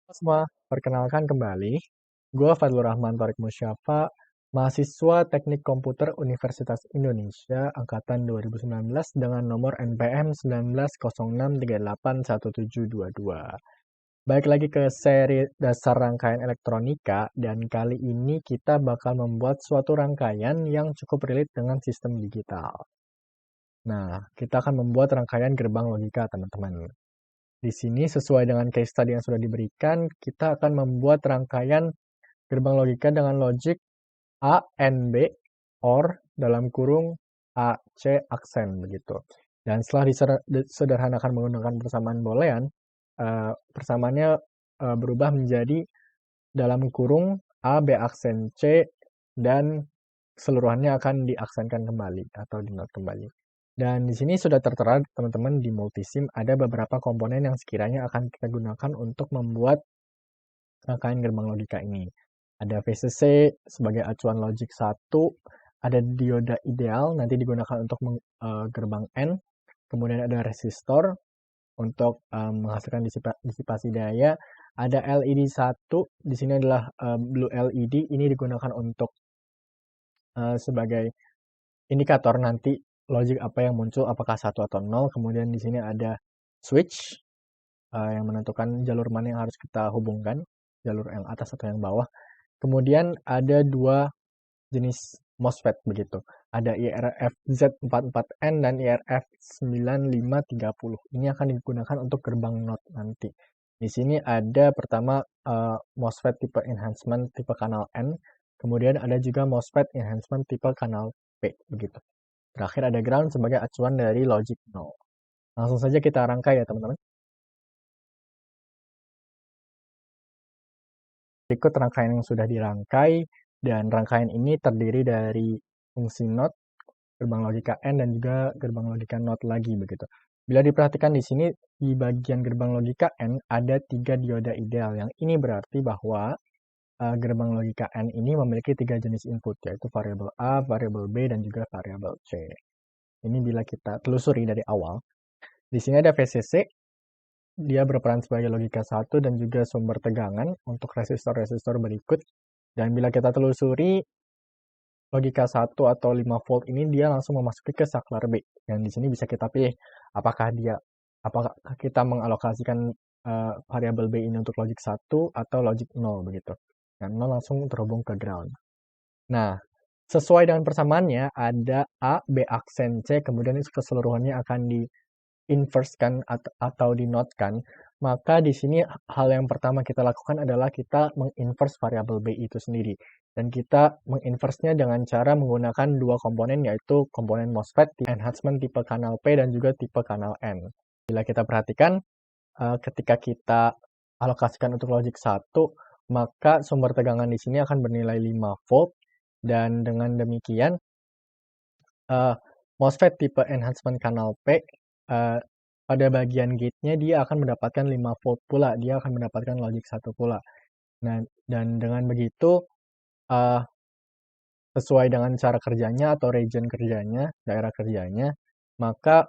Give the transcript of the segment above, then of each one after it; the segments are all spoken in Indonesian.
Halo semua, perkenalkan kembali. Gue Fadlur Rahman Torik Musyafa, mahasiswa Teknik Komputer Universitas Indonesia Angkatan 2019 dengan nomor NPM 1906381722. Baik lagi ke seri dasar rangkaian elektronika, dan kali ini kita bakal membuat suatu rangkaian yang cukup relate dengan sistem digital. Nah, kita akan membuat rangkaian gerbang logika, teman-teman. Di sini sesuai dengan case study yang sudah diberikan, kita akan membuat rangkaian gerbang logika dengan logik A, N, B, OR, dalam kurung A, C, aksen, begitu. Dan setelah disederhanakan menggunakan persamaan boolean, persamaannya berubah menjadi dalam kurung A, B, aksen, C, dan keseluruhannya akan diaksenkan kembali atau di-note kembali. Dan di sini sudah tertera teman-teman di multisim ada beberapa komponen yang sekiranya akan kita gunakan untuk membuat rangkaian gerbang logika ini. Ada VCC sebagai acuan logik 1, ada dioda ideal nanti digunakan untuk gerbang N, kemudian ada resistor untuk menghasilkan disipasi daya, ada LED 1, di sini adalah blue LED, ini digunakan untuk sebagai indikator nanti logik apa yang muncul, apakah 1 atau 0. Kemudian di sini ada switch yang menentukan jalur mana yang harus kita hubungkan, jalur yang atas atau yang bawah. Kemudian ada dua jenis MOSFET begitu. Ada IRF Z44N dan IRF 9530. Ini akan digunakan untuk gerbang NOT nanti. Di sini ada pertama MOSFET tipe enhancement tipe kanal N, kemudian ada juga MOSFET enhancement tipe kanal P begitu. Terakhir ada ground sebagai acuan dari logic 0. Langsung saja kita rangkai ya teman-teman. Berikut rangkaian yang sudah dirangkai, dan rangkaian ini terdiri dari fungsi NOT, gerbang logika N, dan juga gerbang logika NOT lagi begitu. Bila diperhatikan di sini, di bagian gerbang logika N ada 3 dioda ideal. Yang ini berarti bahwa gerbang logika N ini memiliki 3 jenis input, yaitu variabel A, variabel B, dan juga variabel C. Ini bila kita telusuri dari awal. Di sini ada VCC, dia berperan sebagai logika 1 dan juga sumber tegangan untuk resistor-resistor berikut. Dan bila kita telusuri logika 1 atau 5 volt ini, dia langsung memasuki ke saklar B. Dan di sini bisa kita pilih apakah kita mengalokasikan variabel B ini untuk logik 1 atau logik 0 begitu. Dan 0 langsung terhubung ke ground. Nah, sesuai dengan persamaannya ada A, B aksen C, kemudian keseluruhannya akan di-inverse-kan atau di-note-kan. Maka di sini hal yang pertama kita lakukan adalah kita menginverse variabel B itu sendiri. Dan kita menginverse-nya dengan cara menggunakan dua komponen, yaitu komponen MOSFET enhancement tipe kanal P dan juga tipe kanal N. Bila kita perhatikan, ketika kita alokasikan untuk logic 1, maka sumber tegangan di sini akan bernilai 5 volt. Dan dengan demikian, MOSFET tipe enhancement kanal P, pada bagian gate-nya dia akan mendapatkan 5 volt pula, dia akan mendapatkan logic 1 pula. Nah, dan dengan begitu, sesuai dengan cara kerjanya atau region kerjanya, daerah kerjanya, maka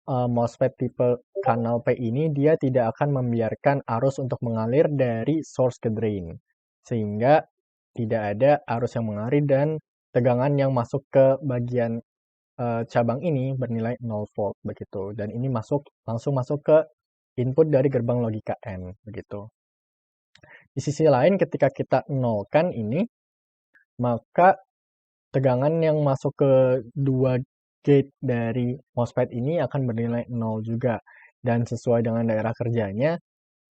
MOSFET tipe kanal P ini dia tidak akan membiarkan arus untuk mengalir dari source ke drain. Sehingga tidak ada arus yang mengalir dan tegangan yang masuk ke bagian cabang ini bernilai 0 volt begitu. Dan ini langsung masuk ke input dari gerbang logika N begitu. Di sisi lain ketika kita nolkan ini, maka tegangan yang masuk ke dua gate dari MOSFET ini akan bernilai 0 juga. Dan sesuai dengan daerah kerjanya,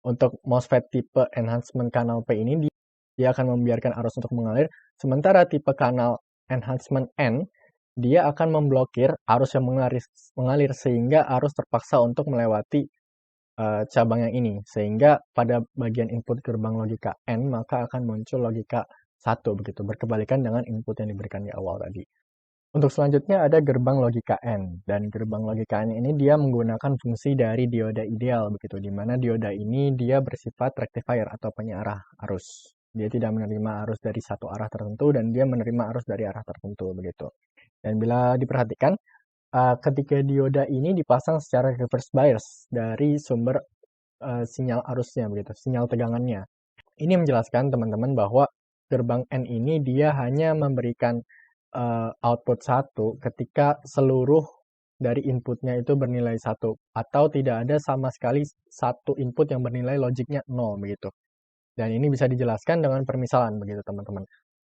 untuk MOSFET tipe enhancement kanal P ini dia akan membiarkan arus untuk mengalir, sementara tipe kanal enhancement N dia akan memblokir arus yang mengalir sehingga arus terpaksa untuk melewati cabang yang ini. Sehingga pada bagian input gerbang logika N maka akan muncul logika 1 begitu, berkebalikan dengan input yang diberikan di awal tadi. Untuk selanjutnya ada gerbang logika N, dan gerbang logika N ini dia menggunakan fungsi dari dioda ideal begitu, di mana dioda ini dia bersifat rectifier atau penyarah arus. Dia tidak menerima arus dari satu arah tertentu dan dia menerima arus dari arah tertentu begitu. Dan bila diperhatikan, ketika dioda ini dipasang secara reverse bias dari sumber sinyal arusnya begitu, sinyal tegangannya. Ini menjelaskan teman-teman bahwa gerbang N ini dia hanya memberikan output 1 ketika seluruh dari inputnya itu bernilai 1 atau tidak ada sama sekali satu input yang bernilai logiknya 0 begitu. Dan ini bisa dijelaskan dengan permisalan begitu teman-teman.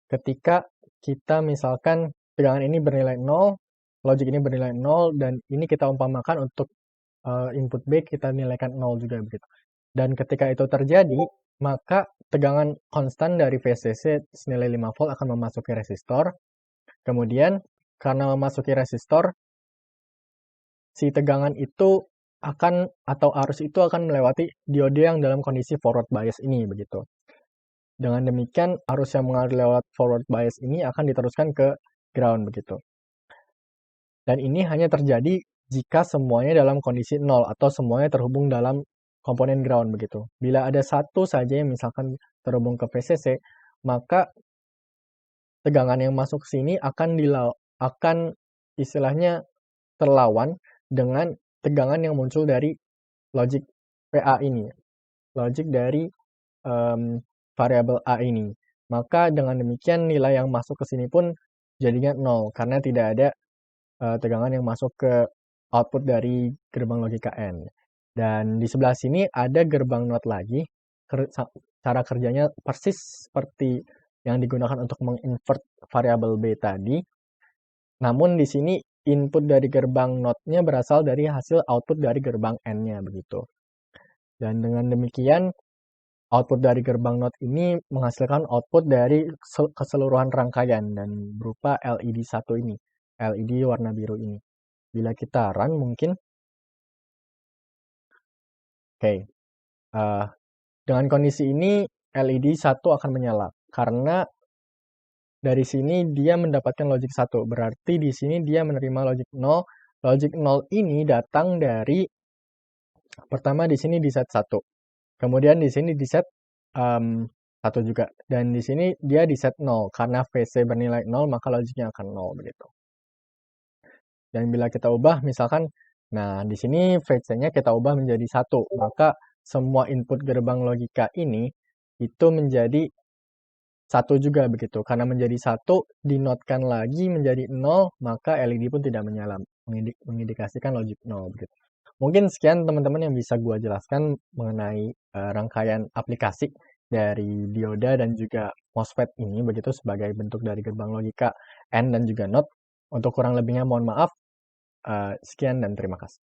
Ketika kita misalkan tegangan ini bernilai 0, logik ini bernilai 0, dan ini kita umpamakan untuk input B kita nilaikan 0 juga begitu. Dan ketika itu terjadi, maka tegangan konstan dari VCC senilai 5 volt akan memasuki resistor. Kemudian, karena memasuki resistor, si tegangan itu akan atau arus itu akan melewati diode yang dalam kondisi forward bias ini begitu. Dengan demikian, arus yang mengalir lewat forward bias ini akan diteruskan ke ground begitu. Dan ini hanya terjadi jika semuanya dalam kondisi 0 atau semuanya terhubung dalam komponen ground begitu. Bila ada satu saja yang misalkan terhubung ke VCC, maka tegangan yang masuk ke sini akan istilahnya terlawan dengan tegangan yang muncul dari logic PA ini, logic dari variabel A ini. Maka dengan demikian nilai yang masuk ke sini pun jadinya 0 karena tidak ada tegangan yang masuk ke output dari gerbang logika N. Dan di sebelah sini ada gerbang NOT lagi. Cara kerjanya persis seperti yang digunakan untuk menginvert variabel B tadi. Namun di sini input dari gerbang NOT-nya berasal dari hasil output dari gerbang N-nya begitu. Dan dengan demikian output dari gerbang NOT ini menghasilkan output dari keseluruhan rangkaian dan berupa LED 1 ini, LED warna biru ini. Bila kita run mungkin, oke, dengan kondisi ini LED 1 akan menyala karena dari sini dia mendapatkan logic 1, berarti di sini dia menerima logic 0. Logic 0 ini datang dari pertama di sini di set 1. Kemudian di sini di set 1 juga. Dan di sini dia di set 0. Karena VC bernilai 0, maka logiknya akan 0 begitu. Dan bila kita ubah misalkan, nah di sini VC-nya kita ubah menjadi 1. Maka semua input gerbang logika ini itu menjadi 1 juga begitu. Karena menjadi 1, dinotkan lagi menjadi 0, maka LED pun tidak menyala. Mengindikasikan logic 0 begitu. Mungkin sekian teman-teman yang bisa gua jelaskan mengenai rangkaian aplikasi dari dioda dan juga MOSFET ini begitu sebagai bentuk dari gerbang logika N dan juga NOT. Untuk kurang lebihnya mohon maaf. Sekian dan terima kasih.